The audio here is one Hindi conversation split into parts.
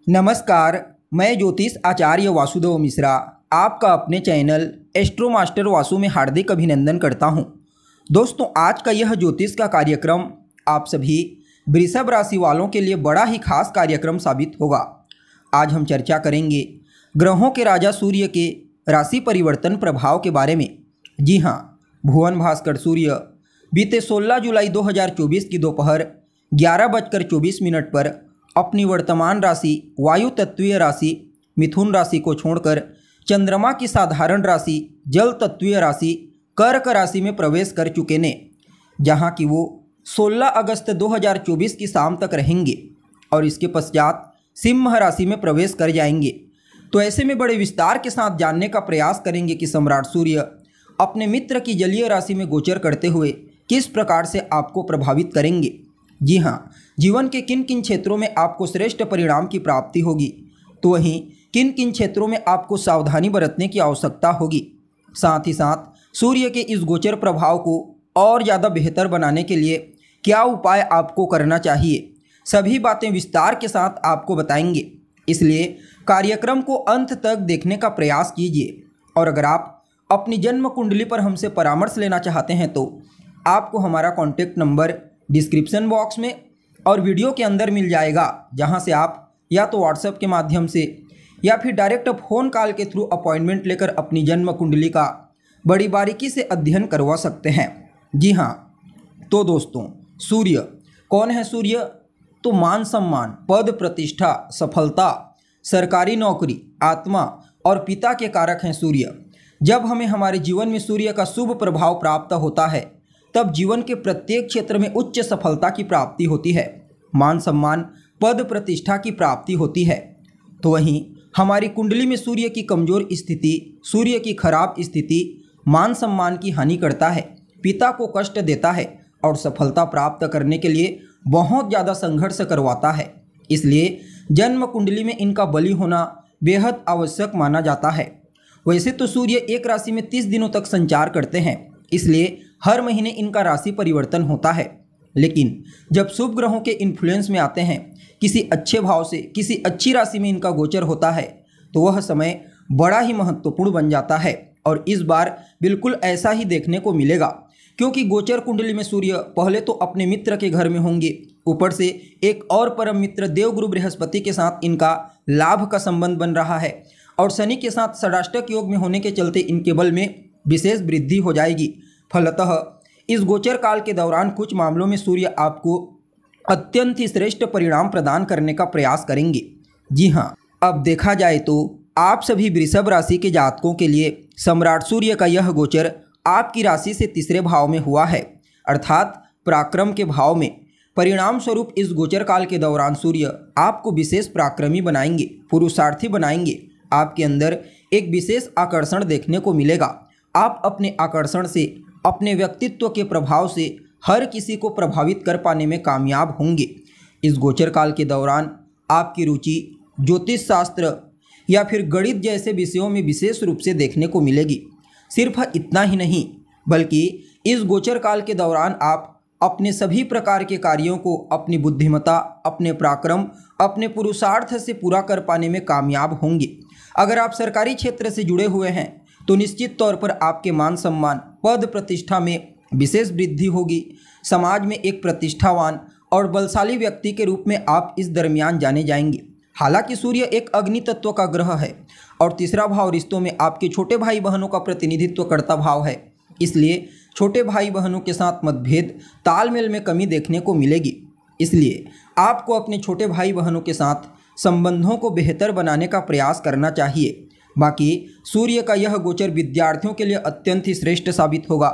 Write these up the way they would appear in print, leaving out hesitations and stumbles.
नमस्कार, मैं ज्योतिष आचार्य वासुदेव मिश्रा आपका अपने चैनल एस्ट्रो मास्टर वासु में हार्दिक अभिनंदन करता हूं। दोस्तों, आज का यह ज्योतिष का कार्यक्रम आप सभी वृषभ राशि वालों के लिए बड़ा ही खास कार्यक्रम साबित होगा। आज हम चर्चा करेंगे ग्रहों के राजा सूर्य के राशि परिवर्तन प्रभाव के बारे में। जी हाँ, भुवन भास्कर सूर्य बीते 16 जुलाई 2024 की दोपहर 11:24 पर अपनी वर्तमान राशि वायु तत्वीय राशि मिथुन राशि को छोड़कर चंद्रमा की साधारण राशि जल तत्वीय राशि कर्क राशि में प्रवेश कर चुके ने, जहां कि वो 16 अगस्त 2024 की शाम तक रहेंगे और इसके पश्चात सिंह राशि में प्रवेश कर जाएंगे। तो ऐसे में बड़े विस्तार के साथ जानने का प्रयास करेंगे कि सम्राट सूर्य अपने मित्र की जलीय राशि में गोचर करते हुए किस प्रकार से आपको प्रभावित करेंगे। जी हाँ, जीवन के किन किन क्षेत्रों में आपको श्रेष्ठ परिणाम की प्राप्ति होगी, तो वहीं किन किन क्षेत्रों में आपको सावधानी बरतने की आवश्यकता होगी। साथ ही साथ सूर्य के इस गोचर प्रभाव को और ज़्यादा बेहतर बनाने के लिए क्या उपाय आपको करना चाहिए, सभी बातें विस्तार के साथ आपको बताएंगे। इसलिए कार्यक्रम को अंत तक देखने का प्रयास कीजिए। और अगर आप अपनी जन्म कुंडली पर हमसे परामर्श लेना चाहते हैं तो आपको हमारा कॉन्टैक्ट नंबर डिस्क्रिप्शन बॉक्स में और वीडियो के अंदर मिल जाएगा, जहां से आप या तो व्हाट्सएप के माध्यम से या फिर डायरेक्ट फ़ोन कॉल के थ्रू अपॉइंटमेंट लेकर अपनी जन्म कुंडली का बड़ी बारीकी से अध्ययन करवा सकते हैं। जी हाँ, तो दोस्तों, सूर्य कौन है? सूर्य तो मान सम्मान, पद प्रतिष्ठा, सफलता, सरकारी नौकरी, आत्मा और पिता के कारक हैं सूर्य। जब हमें हमारे जीवन में सूर्य का शुभ प्रभाव प्राप्त होता है तब जीवन के प्रत्येक क्षेत्र में उच्च सफलता की प्राप्ति होती है, मान सम्मान, पद प्रतिष्ठा की प्राप्ति होती है। तो वहीं हमारी कुंडली में सूर्य की कमजोर स्थिति, सूर्य की खराब स्थिति मान सम्मान की हानि करता है, पिता को कष्ट देता है और सफलता प्राप्त करने के लिए बहुत ज़्यादा संघर्ष करवाता है। इसलिए जन्म कुंडली में इनका बलि होना बेहद आवश्यक माना जाता है। वैसे तो सूर्य एक राशि में 30 दिनों तक संचार करते हैं, इसलिए हर महीने इनका राशि परिवर्तन होता है। लेकिन जब शुभ ग्रहों के इन्फ्लुएंस में आते हैं, किसी अच्छे भाव से किसी अच्छी राशि में इनका गोचर होता है, तो वह समय बड़ा ही महत्वपूर्ण बन जाता है। और इस बार बिल्कुल ऐसा ही देखने को मिलेगा, क्योंकि गोचर कुंडली में सूर्य पहले तो अपने मित्र के घर में होंगे, ऊपर से एक और परम मित्र देवगुरु बृहस्पति के साथ इनका लाभ का संबंध बन रहा है और शनि के साथ षडाष्टक योग में होने के चलते इनके बल में विशेष वृद्धि हो जाएगी। फलतः इस गोचर काल के दौरान कुछ मामलों में सूर्य आपको अत्यंत ही श्रेष्ठ परिणाम प्रदान करने का प्रयास करेंगे। जी हाँ, अब देखा जाए तो आप सभी वृषभ राशि के जातकों के लिए सम्राट सूर्य का यह गोचर आपकी राशि से तीसरे भाव में हुआ है, अर्थात पराक्रम के भाव में। परिणाम स्वरूप इस गोचर काल के दौरान सूर्य आपको विशेष पराक्रमी बनाएंगे, पुरुषार्थी बनाएंगे। आपके अंदर एक विशेष आकर्षण देखने को मिलेगा। आप अपने आकर्षण से, अपने व्यक्तित्व के प्रभाव से हर किसी को प्रभावित कर पाने में कामयाब होंगे। इस गोचर काल के दौरान आपकी रुचि ज्योतिष शास्त्र या फिर गणित जैसे विषयों में विशेष रूप से देखने को मिलेगी। सिर्फ इतना ही नहीं, बल्कि इस गोचर काल के दौरान आप अपने सभी प्रकार के कार्यों को अपनी बुद्धिमत्ता, अपने पराक्रम, अपने पुरुषार्थ से पूरा कर पाने में कामयाब होंगे। अगर आप सरकारी क्षेत्र से जुड़े हुए हैं तो निश्चित तौर पर आपके मान सम्मान, पद प्रतिष्ठा में विशेष वृद्धि होगी। समाज में एक प्रतिष्ठावान और बलशाली व्यक्ति के रूप में आप इस दरमियान जाने जाएंगे। हालांकि सूर्य एक अग्नि तत्व का ग्रह है और तीसरा भाव रिश्तों में आपके छोटे भाई बहनों का प्रतिनिधित्व करता भाव है, इसलिए छोटे भाई बहनों के साथ मतभेद, तालमेल में कमी देखने को मिलेगी। इसलिए आपको अपने छोटे भाई बहनों के साथ संबंधों को बेहतर बनाने का प्रयास करना चाहिए। बाकी सूर्य का यह गोचर विद्यार्थियों के लिए अत्यंत ही श्रेष्ठ साबित होगा,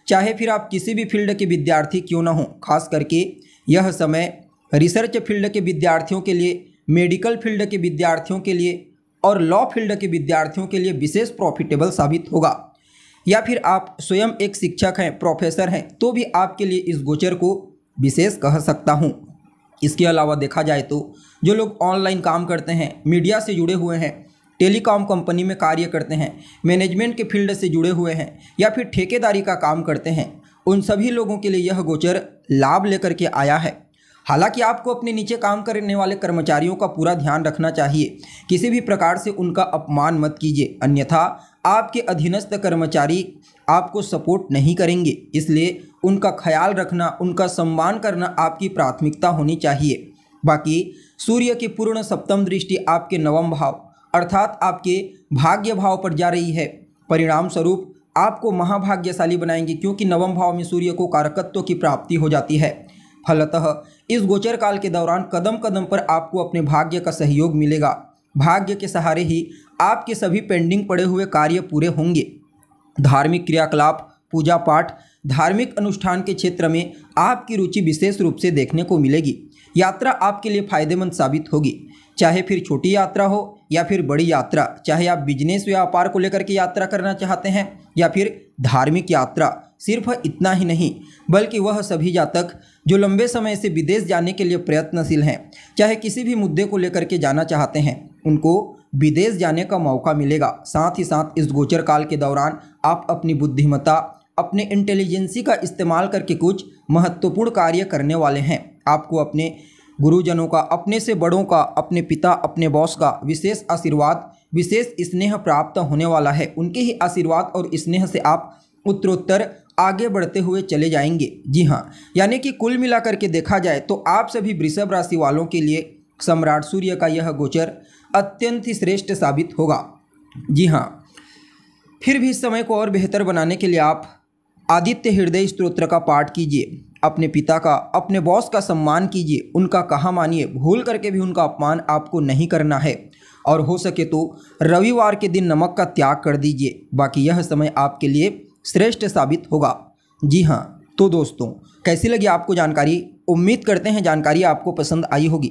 चाहे फिर आप किसी भी फील्ड के विद्यार्थी क्यों न हो। खास करके यह समय रिसर्च फील्ड के विद्यार्थियों के लिए, मेडिकल फील्ड के विद्यार्थियों के लिए और लॉ फील्ड के विद्यार्थियों के लिए विशेष प्रॉफिटेबल साबित होगा। या फिर आप स्वयं एक शिक्षक हैं, प्रोफेसर हैं, तो भी आपके लिए इस गोचर को विशेष कह सकता हूँ। इसके अलावा देखा जाए तो जो लोग ऑनलाइन काम करते हैं, मीडिया से जुड़े हुए हैं, टेलीकॉम कंपनी में कार्य करते हैं, मैनेजमेंट के फील्ड से जुड़े हुए हैं या फिर ठेकेदारी का काम करते हैं, उन सभी लोगों के लिए यह गोचर लाभ लेकर के आया है। हालांकि आपको अपने नीचे काम करने वाले कर्मचारियों का पूरा ध्यान रखना चाहिए। किसी भी प्रकार से उनका अपमान मत कीजिए, अन्यथा आपके अधीनस्थ कर्मचारी आपको सपोर्ट नहीं करेंगे। इसलिए उनका ख्याल रखना, उनका सम्मान करना आपकी प्राथमिकता होनी चाहिए। बाकी सूर्य की पूर्ण सप्तम दृष्टि आपके नवम भाव अर्थात आपके भाग्य भाव पर जा रही है। परिणाम स्वरूप आपको महाभाग्यशाली बनाएंगे, क्योंकि नवम भाव में सूर्य को कारकत्व की प्राप्ति हो जाती है। फलतः इस गोचर काल के दौरान कदम कदम पर आपको अपने भाग्य का सहयोग मिलेगा। भाग्य के सहारे ही आपके सभी पेंडिंग पड़े हुए कार्य पूरे होंगे। धार्मिक क्रियाकलाप, पूजा पाठ, धार्मिक अनुष्ठान के क्षेत्र में आपकी रुचि विशेष रूप से देखने को मिलेगी। यात्रा आपके लिए फायदेमंद साबित होगी, चाहे फिर छोटी यात्रा हो या फिर बड़ी यात्रा, चाहे आप बिजनेस व्यापार को लेकर के यात्रा करना चाहते हैं या फिर धार्मिक यात्रा। सिर्फ इतना ही नहीं, बल्कि वह सभी जातक जो लंबे समय से विदेश जाने के लिए प्रयत्नशील हैं, चाहे किसी भी मुद्दे को लेकर के जाना चाहते हैं, उनको विदेश जाने का मौका मिलेगा। साथ ही साथ इस गोचर काल के दौरान आप अपनी बुद्धिमत्ता, अपने इंटेलिजेंसी का इस्तेमाल करके कुछ महत्वपूर्ण कार्य करने वाले हैं। आपको अपने गुरुजनों का, अपने से बड़ों का, अपने पिता, अपने बॉस का विशेष आशीर्वाद, विशेष स्नेह प्राप्त होने वाला है। उनके ही आशीर्वाद और स्नेह से आप उत्तरोत्तर आगे बढ़ते हुए चले जाएंगे। जी हाँ, यानी कि कुल मिलाकर के देखा जाए तो आप सभी वृषभ राशि वालों के लिए सम्राट सूर्य का यह गोचर अत्यंत ही श्रेष्ठ साबित होगा। जी हाँ, फिर भी इस समय को और बेहतर बनाने के लिए आप आदित्य हृदय स्तोत्र का पाठ कीजिए। अपने पिता का, अपने बॉस का सम्मान कीजिए, उनका कहा मानिए। भूल करके भी उनका अपमान आपको नहीं करना है। और हो सके तो रविवार के दिन नमक का त्याग कर दीजिए। बाकी यह समय आपके लिए श्रेष्ठ साबित होगा। जी हाँ, तो दोस्तों कैसी लगी आपको जानकारी? उम्मीद करते हैं जानकारी आपको पसंद आई होगी।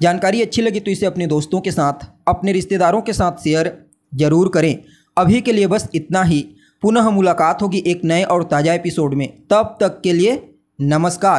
जानकारी अच्छी लगी तो इसे अपने दोस्तों के साथ, अपने रिश्तेदारों के साथ शेयर जरूर करें। अभी के लिए बस इतना ही। पुनः मुलाकात होगी एक नए और ताज़ा एपिसोड में। तब तक के लिए नमस्कार।